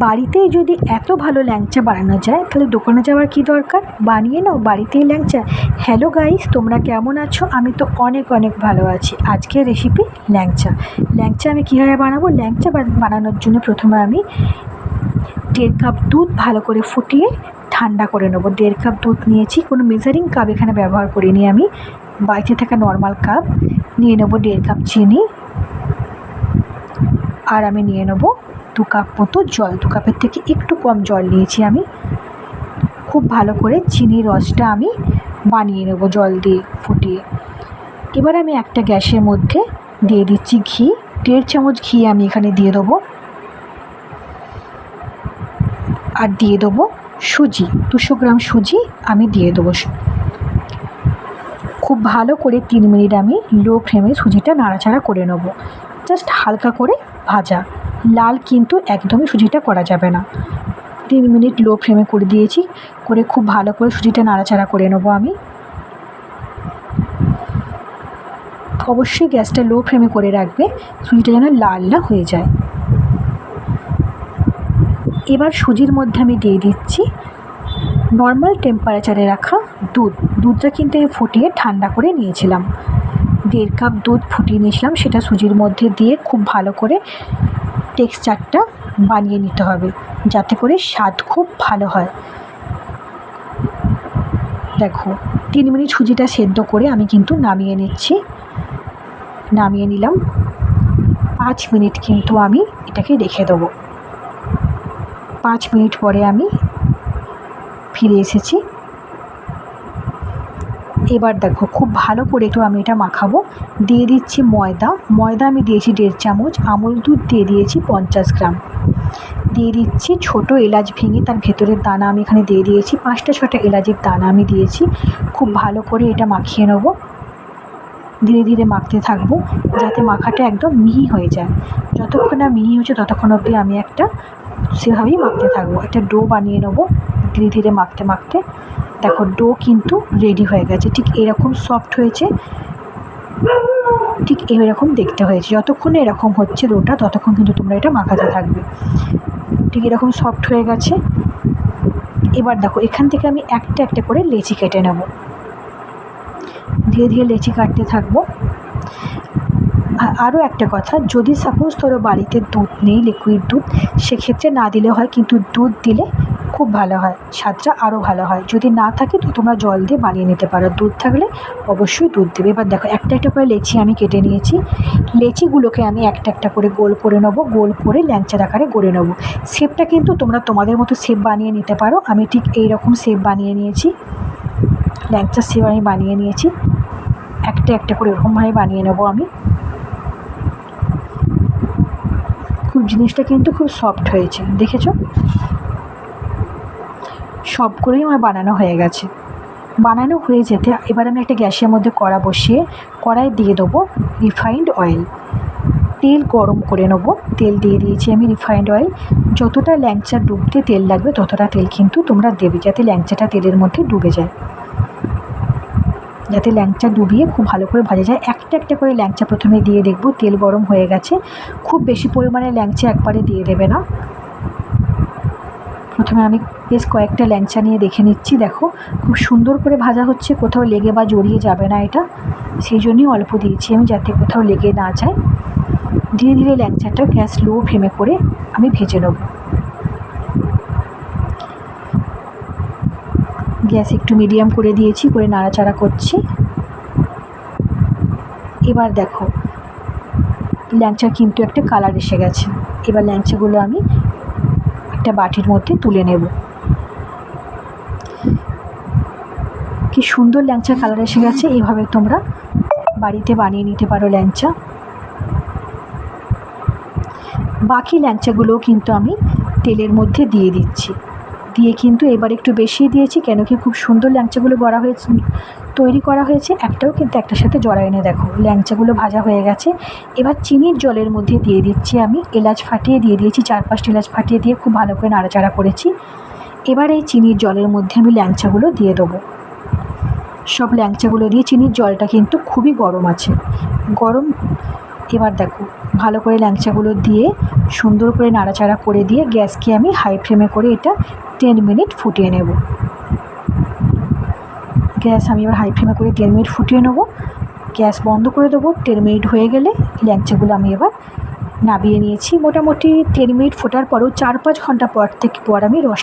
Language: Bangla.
বাড়িতেই যদি এত ভালো ল্যাংচা বানানো যায় তাহলে দোকানে যাওয়ার কী দরকার, বানিয়ে নাও বাড়িতেই ল্যাংচা। হ্যালো গাইস, তোমরা কেমন আছো? আমি তো অনেক অনেক ভালো আছি। আজকের রেসিপি ল্যাংচা। ল্যাংচা আমি কীভাবে বানাবো? ল্যাংচা বানানোর জন্য প্রথমে আমি 1.5 কাপ দুধ ভালো করে ফুটিয়ে ঠান্ডা করে নেবো। 1.5 কাপ দুধ নিয়েছি, কোনো মেজারিং কাপ এখানে ব্যবহার করিনি আমি, বাড়িতে থাকা নর্মাল কাপ। নিয়ে নেবো 1.5 কাপ চিনি, আর আমি নিয়ে নেবো 2 কাপ মতো জল। 2 কাপের থেকে একটু কম জল নিয়েছি আমি। খুব ভালো করে চিনির রসটা আমি বানিয়ে নেবো জল দিয়ে ফুটিয়ে। এবার আমি একটা গ্যাসের মধ্যে দিয়ে দিচ্ছি ঘি। 1.5 চামচ ঘি আমি এখানে দিয়ে দেবো, আর দিয়ে দেবো সুজি। 200 গ্রাম সুজি আমি দিয়ে দেবো। খুব ভালো করে 3 মিনিট আমি লো ফ্লেমে সুজিটা নাড়াচাড়া করে নেবো। জাস্ট হালকা করে ভাজা, লাল কিন্তু একদমই সুজিটা করা যাবে না। 3 মিনিট লো ফ্লেমে করে দিয়েছি, করে খুব ভালো করে সুজিটা নাড়াচাড়া করে নেবো আমি। অবশ্যই গ্যাসটা লো ফ্লেমে করে রাখবে, সুজিটা যেন লাল না হয়ে যায়। এবার সুজির মধ্যে আমি দিয়ে দিচ্ছি নর্মাল টেম্পারেচারে রাখা দুধ। দুধটা কিন্তু আমি ফুটিয়ে ঠান্ডা করে নিয়েছিলাম। 1.5 কাপ দুধ ফুটিয়ে নিয়েছিলাম, সেটা সুজির মধ্যে দিয়ে খুব ভালো করে টেক্সচারটা বানিয়ে নিতে হবে, যাতে করে স্বাদ খুব ভালো হয়। দেখো 3 মিনিট সুজিটা সেদ্ধ করে আমি কিন্তু নামিয়ে নিচ্ছি। নামিয়ে নিলাম। 5 মিনিট কিন্তু আমি এটাকে রেখে দেবো। 5 মিনিট পরে আমি ফিরে এসেছি। এবার দেখো খুব ভালো করে একটু আমি এটা মাখাবো। দিয়ে দিচ্ছি ময়দা। ময়দা আমি দিয়েছি 1.5 চামচ। আমুল দুধ দিয়ে দিয়েছি 50 গ্রাম। দিয়ে দিচ্ছি ছোটো এলাচ ভেঙে তার ভেতরের দানা আমি এখানে দিয়ে দিয়েছি। 5টা 6টা এলাচের দানা আমি দিয়েছি। খুব ভালো করে এটা মাখিয়ে নেবো। ধীরে ধীরে মাখতে থাকবো যাতে মাখাটা একদম মিহি হয়ে যায়। যতক্ষণ না মিহি হচ্ছে ততক্ষণ অবধি আমি সেভাবেই মাখতে থাকবো। একটা ডো বানিয়ে নেবো ধীরে ধীরে মাখতে মাখতে। দেখো ডো কিন্তু রেডি হয়ে গেছে, ঠিক এরকম সফট হয়েছে, ঠিক এরকম দেখতে হয়েছে। যতক্ষণ এরকম হচ্ছে ডোটা ততক্ষণ কিন্তু তোমরা এটা মাখাতে থাকবে। ঠিক এরকম সফট হয়ে গেছে। এবার দেখো এখান থেকে আমি একটা একটা করে লেচি কেটে নেব। ধীরে ধীরে লেচি কাটতে থাকবো। আরও একটা কথা, যদি সাপোজ ধরো বাড়িতে দুধ নেই, লিকুইড দুধ, সেক্ষেত্রে না দিলে হয়, কিন্তু দুধ দিলে খুব ভালো হয়, স্বাদটা আরও ভালো হয়। যদি না থাকে তো তোমরা জল দিয়ে বানিয়ে নিতে পারো, দুধ থাকলে অবশ্যই দুধ দেবে। এবার দেখো একটা একটা করে লেচি আমি কেটে নিয়েছি। লেচিগুলোকে আমি একটা একটা করে গোল করে নেবো, গোল করে ল্যাংচার আকারে গড়ে নেবো। শেপটা কিন্তু তোমরা তোমাদের মতো শেপ বানিয়ে নিতে পারো। আমি ঠিক এই রকম শেপ বানিয়ে নিয়েছি, ল্যাংচার শেপ আমি বানিয়ে নিয়েছি। একটা একটা করে এরকমভাবে বানিয়ে নেবো আমি। খুব জিনিসটা কিন্তু খুব সফট হয়েছে, দেখেছো? সবগুলোই আমার বানানো হয়ে গেছে। বানানো হয়ে যেতে এবার আমি একটা গ্যাসের মধ্যে কড়া বসিয়ে কড়াই দিয়ে দেবো রিফাইন্ড অয়েল। তেল গরম করে নেবো। তেল দিয়ে দিয়েছি আমি রিফাইন্ড অয়েল। যতটা ল্যাংচা ডুবতে তেল লাগবে ততটা তেল কিন্তু তোমরা দেবে, যাতে ল্যাংচাটা তেলের মধ্যে ডুবে যায়, যাতে ল্যাংচা ডুবিয়ে খুব ভালো করে ভাজা যায়। একটা একটা করে ল্যাংচা প্রথমে দিয়ে দেখবো তেল গরম হয়ে গেছে। খুব বেশি পরিমাণে ল্যাংচা একবারে দিয়ে দেবে না। প্রথমে আমি বেশ কয়েকটা ল্যাংচা নিয়ে দেখে নিচ্ছি। দেখো খুব সুন্দর করে ভাজা হচ্ছে, কোথাও লেগে বা জড়িয়ে যাবে না এটা, সেই জন্যই অল্প দিয়েছি আমি, যাতে কোথাও লেগে না যায়। ধীরে ধীরে ল্যাংচাটা গ্যাস লো ফ্লেমে করে আমি ভেজে নেব। গ্যাস একটু মিডিয়াম করে দিয়েছি, করে নাড়াচাড়া করছি। এবার দেখো ল্যাংচার কিন্তু একটা কালার এসে গেছে। এবার ল্যাংচাগুলো আমি একটা বাটির মধ্যে তুলে নেব। কি সুন্দর ল্যাংচার কালার এসে গেছে। এইভাবে তোমরা বাড়িতে বানিয়ে নিতে পারো ল্যাংচা। বাকি ল্যাংচাগুলোও কিন্তু আমি তেলের মধ্যে দিয়ে দিচ্ছি। দিয়ে কিন্তু এবার একটু বেশি দিয়েছি, কেন কি খুব সুন্দর ল্যাংচাগুলো তৈরি করা হয়েছে। একটাও কিন্তু একটার সাথে জড়ায় না। দেখো ল্যাংচাগুলো ভাজা হয়ে গেছে। এবার চিনির জলের মধ্যে দিয়ে দিচ্ছি আমি এলাচ ফাটিয়ে দিয়ে দিয়েছি, 4-5টি এলাচ ফাটিয়ে দিয়ে খুব ভালো করে নাড়াচাড়া করেছি। এবার এই চিনির জলের মধ্যে আমি ল্যাংচাগুলো দিয়ে দেবো। সব ল্যাংচাগুলো দিয়ে, চিনির জলটা কিন্তু খুবই গরম আছে, গরম। এবার দেখো ভালো করে ল্যাংচাগুলো দিয়ে সুন্দর করে নাড়াচাড়া করে দিয়ে গ্যাসকে আমি হাই ফ্লেমে করে এটা 10 মিনিট ফুটিয়ে নেব। গ্যাস আমি এবার হাই ফ্লেমে করে 10 মিনিট ফুটিয়ে নেব। গ্যাস বন্ধ করে দেবো। 10 মিনিট হয়ে গেলে ল্যাংচাগুলো আমি এবার নামিয়ে নিয়েছি। মোটামুটি 10 মিনিট ফোটার পরেও 4-5 ঘন্টা পর আমি রস